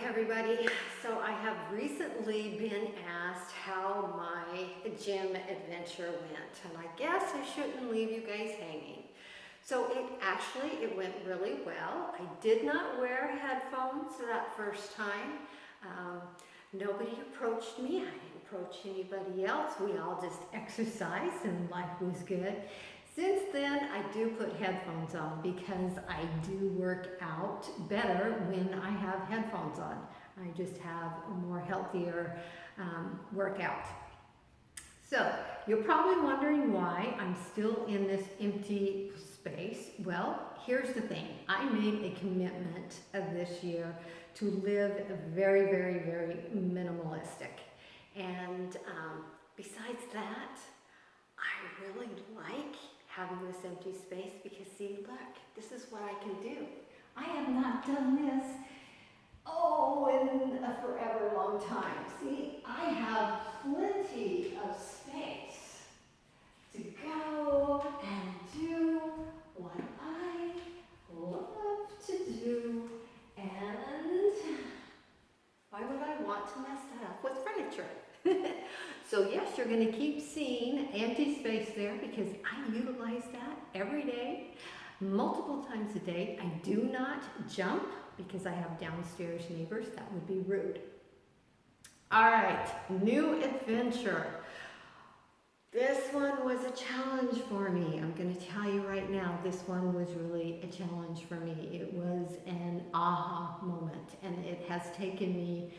everybody. So I have recently been asked how my gym adventure went, and I guess I shouldn't leave you guys hanging. So it went really well. I did not wear headphones that first time. Nobody approached me. I didn't approach anybody else. We all just exercised and life was good. Since then, I do put headphones on because I do work out better when I have headphones on. I just have a more healthier workout. So, you're probably wondering why I'm still in this empty space. Well, here's the thing. I made a commitment of this year to live very, very, very minimalistic. And besides that, I really like having this empty space because see, look, this is what I can do. I have not done this, in a forever long time. See, I have plenty of space to go and do what I love to do, and why would I want to mess that up with furniture? So yes, you're going to keep seeing empty space there because I utilize that every day, multiple times a day. I do not jump because I have downstairs neighbors. That would be rude. All right, new adventure. This one was a challenge for me. I'm going to tell you right now, this one was really a challenge for me. It was an aha moment, and it has taken me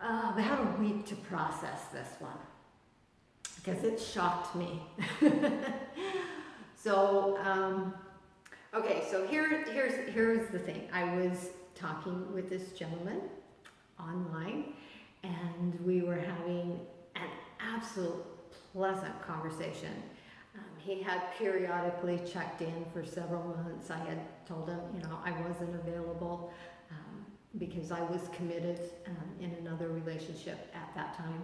about a week to process this one because it shocked me. So, so here's the thing. I was talking with this gentleman online, and we were having an absolute pleasant conversation. He had periodically checked in for several months. I had told him, I wasn't available because I was committed in another relationship at that time.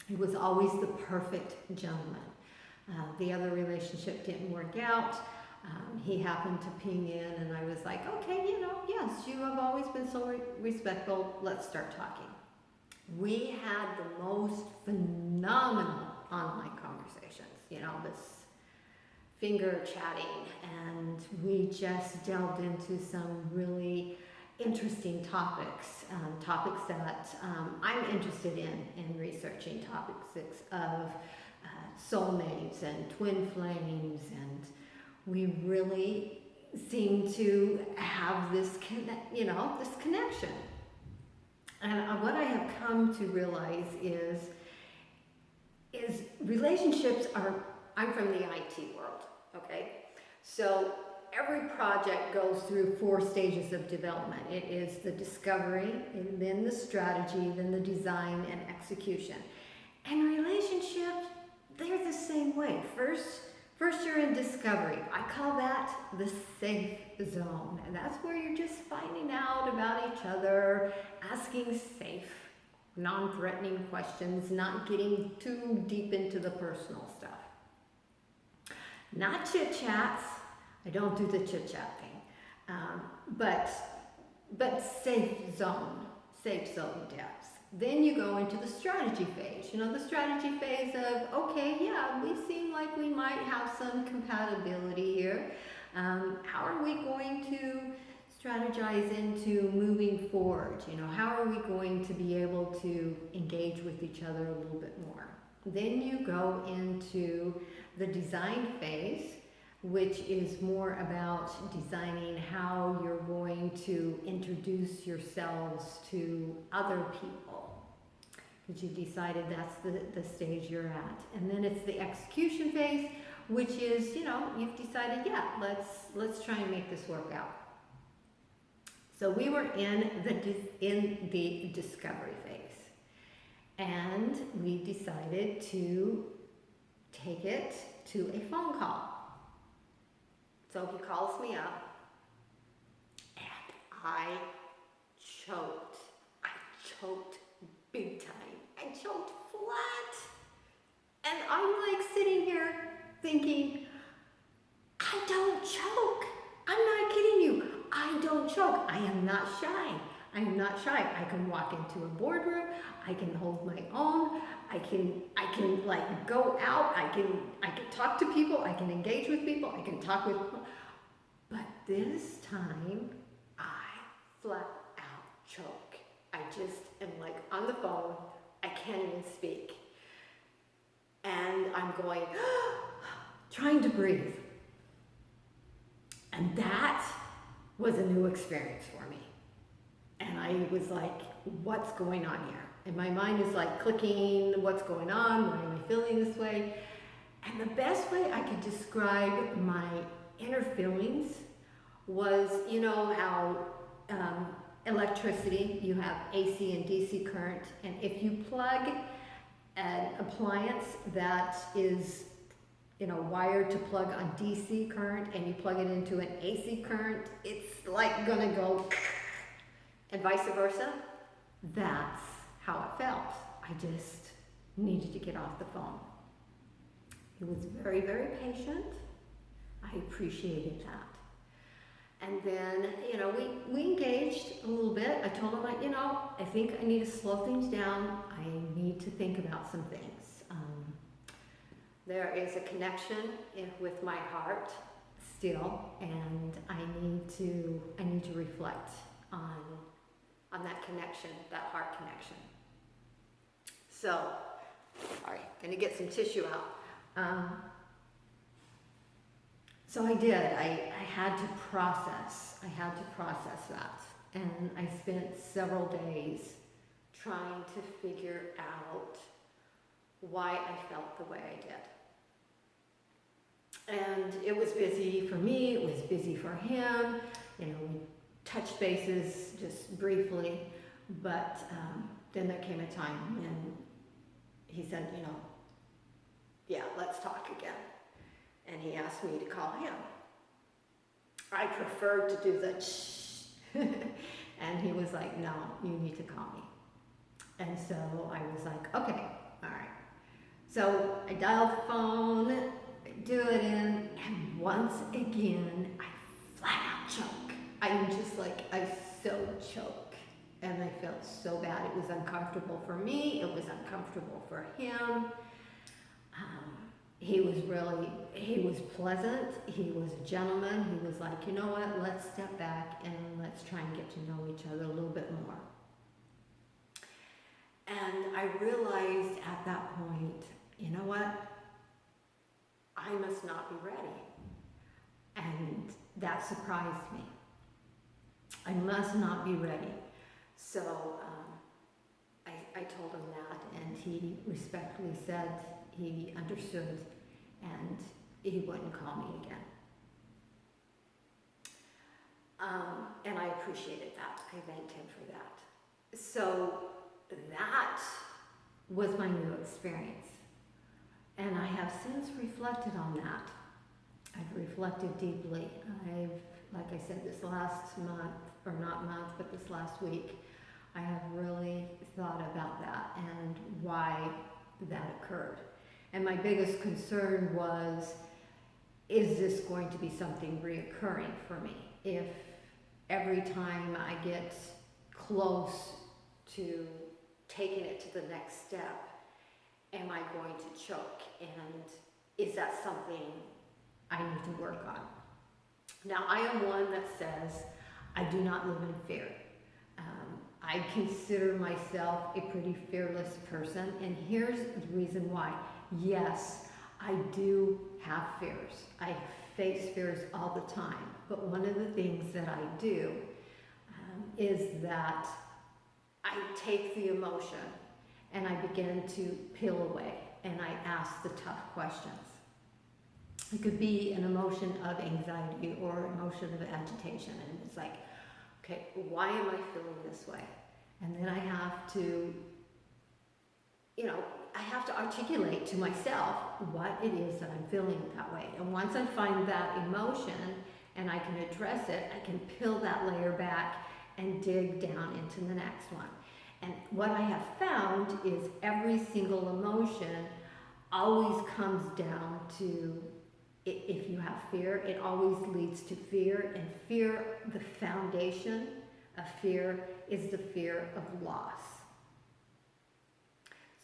He was always the perfect gentleman. The other relationship didn't work out. He happened to ping in, and I was like, okay, yes, you have always been so respectful. Let's start talking. We had the most phenomenal online conversations, this finger chatting, and we just delved into some really interesting topics, topics that I'm interested in researching, topics of soulmates and twin flames, and we really seem to have this this connection. And what I have come to realize is relationships are, I'm from the IT world, okay? So every project goes through 4 stages of development. It is the discovery, and then the strategy, then the design and execution. And relationships, they're the same way. First you're in discovery. I call that the safe zone. And that's where you're just finding out about each other, asking safe, non-threatening questions, not getting too deep into the personal stuff. Not chit-chats. I don't do the chit-chat thing. But safe zone depths. Then you go into the strategy phase. The strategy phase of, okay, yeah, we seem like we might have some compatibility here. How are we going to strategize into moving forward? How are we going to be able to engage with each other a little bit more? Then you go into the design phase, which is more about designing how you're going to introduce yourselves to other people, because you decided that's the stage you're at. And then it's the execution phase, which is, you've decided, yeah, let's try and make this work out. So we were in the discovery phase, and we decided to take it to a phone call. So he calls me up, and I choked. I choked big time. I choked flat. And I'm like sitting here thinking, I don't choke. I'm not kidding you. I don't choke. I am not shy. I'm not shy. I can walk into a boardroom. I can hold my own. I can like go out. I can talk to people. I can engage with people. I can talk with people. But this time, I flat out choke. I just am like on the phone. I can't even speak. And I'm going, trying to breathe. And that was a new experience for me. And I was like, what's going on here? And my mind is like clicking, what's going on? Why am I feeling this way? And the best way I could describe my inner feelings was, you know how electricity, you have AC and DC current, and if you plug an appliance that is, you know, wired to plug on DC current and you plug it into an AC current, it's like gonna go and vice versa. That's how it felt. I just needed to get off the phone. He was very, very patient. I appreciated that. And then, you know, we engaged a little bit. I told him, like, you know, I think I need to slow things down. I need to think about some things. There is a connection with my heart still, and I need to reflect on that connection, that heart connection. So, all right, gonna get some tissue out. So I did. I had to process. That. And I spent several days trying to figure out why I felt the way I did. And it was busy for me, it was busy for him. You know, we touched bases just briefly, but then there came a time when he said, you know, yeah, let's talk again. And he asked me to call him. I preferred to do the shh. And he was like, no, you need to call me. And so I was like, okay, all right. So I dialed the phone, I do it in, and once again, I flat out choke. I'm just like, I so choke. And I felt so bad. It was uncomfortable for me. It was uncomfortable for him. He was pleasant. He was a gentleman. He was like, you know what, let's step back and let's try and get to know each other a little bit more. And I realized at that point, you know what, I must not be ready. And that surprised me. I must not be ready. So I told him that, and he respectfully said he understood and he wouldn't call me again. And I appreciated that. I thanked him for that. So that was my new experience. And I have since reflected on that. I've reflected deeply. Like I said, this last month, or not month, but this last week, I have really thought about that and why that occurred. And my biggest concern was, is this going to be something reoccurring for me? If every time I get close to taking it to the next step, am I going to choke? And is that something I need to work on? Now, I am one that says I do not live in fear. I consider myself a pretty fearless person, and here's the reason why. Yes, I do have fears. I face fears all the time, but one of the things that I do is that I take the emotion and I begin to peel away and I ask the tough questions. It could be an emotion of anxiety or emotion of agitation, and it's like, okay, why am I feeling this way? And then I have to, I have to articulate to myself what it is that I'm feeling that way. And once I find that emotion and I can address it, I can peel that layer back and dig down into the next one. And what I have found is every single emotion always comes down to, if you have fear, it always leads to fear. And fear, the foundation a fear is the fear of loss.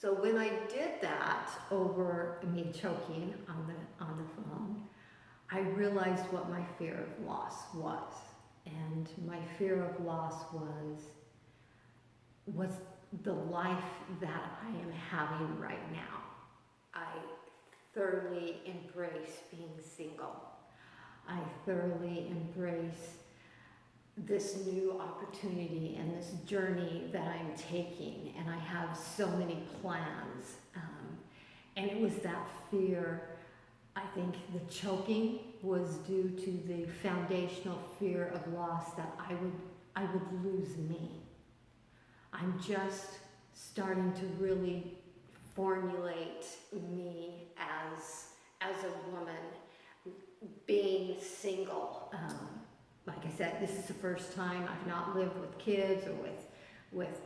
So when I did that over me choking on the phone, I realized what my fear of loss was. And my fear of loss was the life that I am having right now. I thoroughly embrace being single. I thoroughly embrace this new opportunity and this journey that I'm taking, and I have so many plans. And it was that fear. I think the choking was due to the foundational fear of loss that I would lose me. I'm just starting to really formulate me as a woman, being single. Like I said, this is the first time I've not lived with kids or with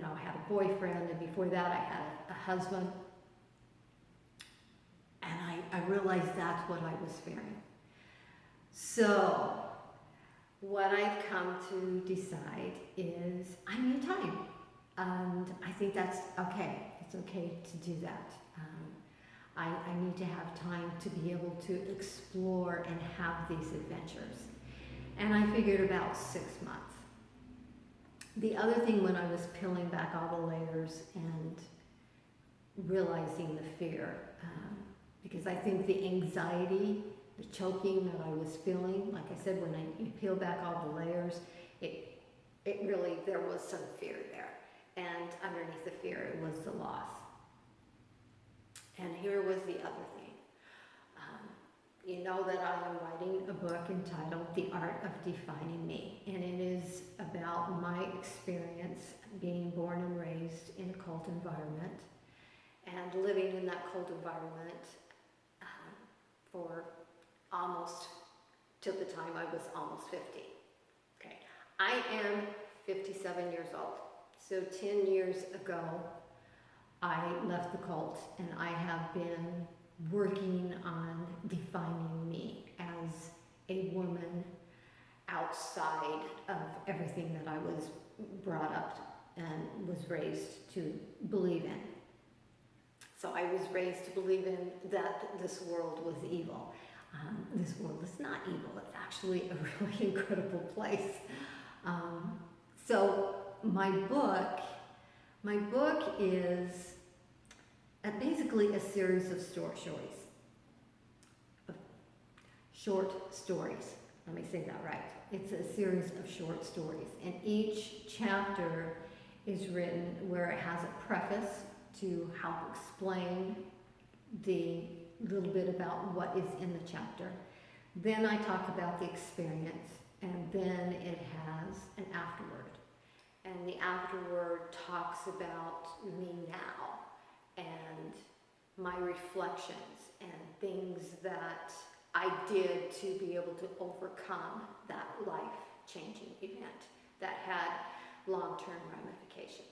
I had a boyfriend, and before that I had a husband. And I realized that's what I was fearing. So what I've come to decide is I need time. And I think that's okay. It's okay to do that. I need to have time to be able to explore and have these adventures. And I figured about 6 months. The other thing, when I was peeling back all the layers and realizing the fear, because I think the anxiety, the choking that I was feeling, like I said, when you peel back all the layers, it really, there was some fear there. And underneath the fear, it was the loss. And here was the other thing. You know that I am writing a book entitled The Art of Defining Me. And it is about my experience being born and raised in a cult environment and living in that cult environment for almost till the time I was almost 50. Okay, I am 57 years old. So 10 years ago, I left the cult, and I have been working on defining me as a woman outside of everything that I was brought up and was raised to believe in. So I was raised to believe in that this world was evil. This world is not evil. It's actually a really incredible place. So my book is basically a series of short stories. Let me say that right. It's a series of short stories, and each chapter is written where it has a preface to help explain the little bit about what is in the chapter. Then I talk about the experience, and then it has an afterword. And the afterword talks about me now and my reflections and things that I did to be able to overcome that life-changing event that had long-term ramifications.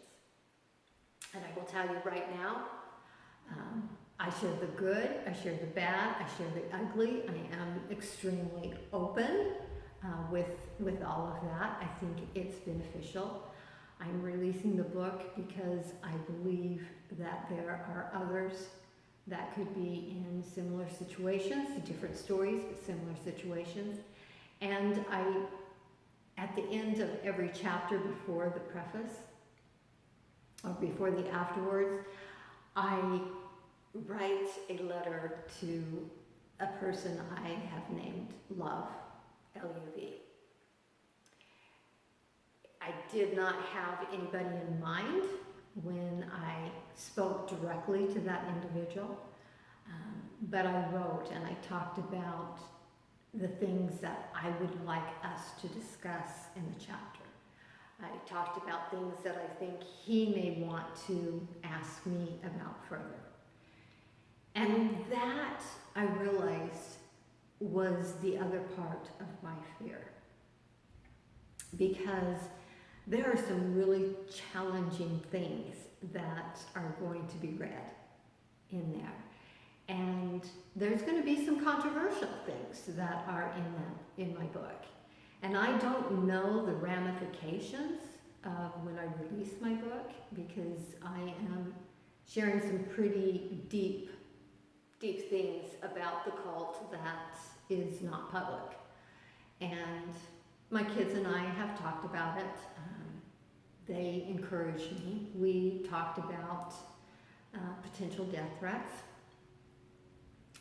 And I will tell you right now, I share the good, I share the bad, I share the ugly. I am extremely open with all of that. I think it's beneficial. I'm releasing the book because I believe that there are others that could be in similar situations, different stories, but similar situations. And at the end of every chapter, before the preface, or before the afterwards, I write a letter to a person I have named Love, L-U-V. I did not have anybody in mind when I spoke directly to that individual, but I wrote and I talked about the things that I would like us to discuss in the chapter. I talked about things that I think he may want to ask me about further. And that, I realized, was the other part of my fear. Because there are some really challenging things that are going to be read in there. And there's going to be some controversial things that are in my book. And I don't know the ramifications of when I release my book, because I am sharing some pretty deep things about the cult that is not public. And my kids and I have talked about it. They encouraged me. We talked about potential death threats.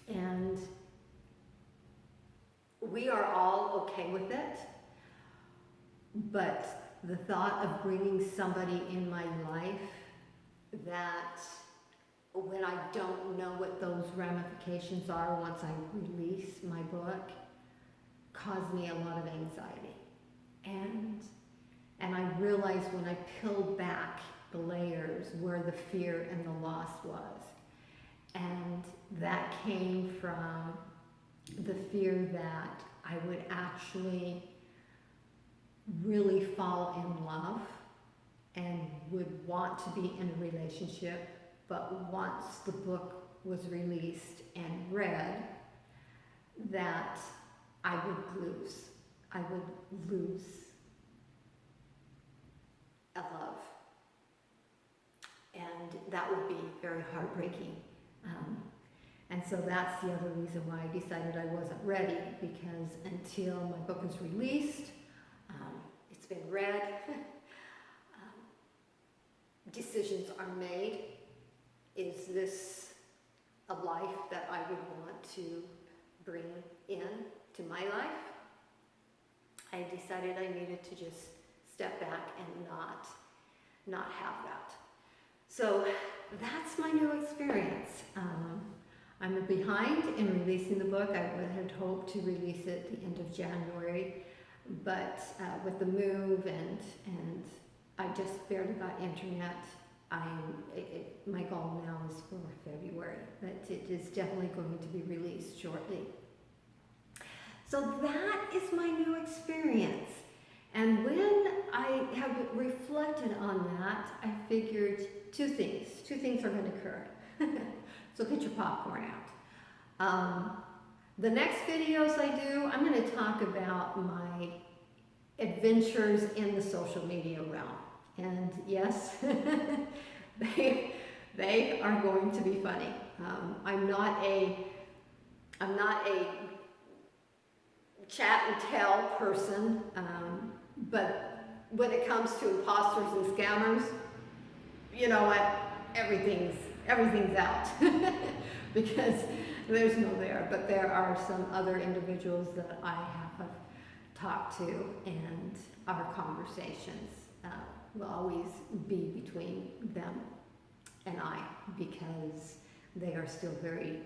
And we are all okay with it. But the thought of bringing somebody in my life that, when I don't know what those ramifications are once I release my book, caused me a lot of anxiety. And I realized when I peeled back the layers where the fear and the loss was. And that came from the fear that I would actually really fall in love and would want to be in a relationship, but once the book was released and read, that I would lose. I would lose a love. And that would be very heartbreaking. And so that's the other reason why I decided I wasn't ready, because until my book is released, it's been read, decisions are made. Is this a life that I would want to bring in to my life? I decided I needed to just step back and not have that. So that's my new experience. I'm behind in releasing the book. I had hoped to release it at the end of January, but with the move and I just barely got internet, my goal now is for February, but it is definitely going to be released shortly. So that is my new experience. And when I have reflected on that, I figured two things are going to occur. So get your popcorn out. The next videos I do, I'm going to talk about my adventures in the social media realm. And yes, they are going to be funny. I'm not a chat and tell person, but when it comes to imposters and scammers, you know what? Everything's out because there's no there. But there are some other individuals that I have talked to, and our conversations will always be between them and I, because they are still very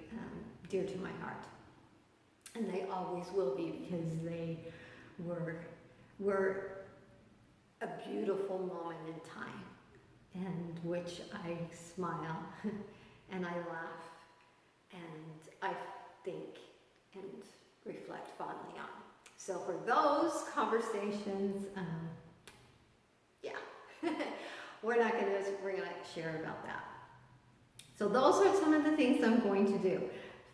dear to my heart. And they always will be, because they were a beautiful moment in time, and which I smile and I laugh and I think and reflect fondly on. So for those conversations, we're gonna share about that. So those are some of the things I'm going to do.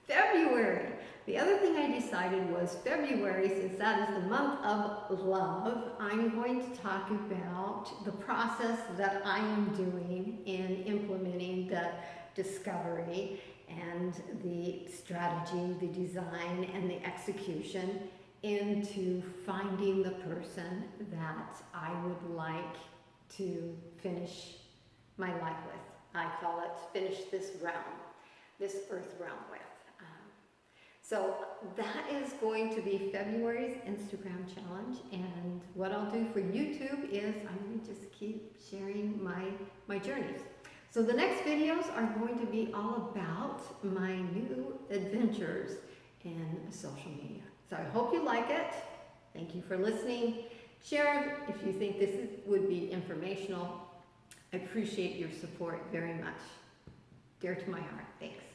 February. The other thing I decided was February, since that is the month of love, I'm going to talk about the process that I am doing in implementing the discovery and the strategy, the design, and the execution into finding the person that I would like to finish my life with. I call it finish this earth realm with. So that is going to be February's Instagram challenge, and what I'll do for YouTube is I'm going to just keep sharing my journeys. So the next videos are going to be all about my new adventures in social media. So I hope you like it. Thank you for listening. Share it if you think this would be informational. I appreciate your support very much. Dear to my heart, thanks.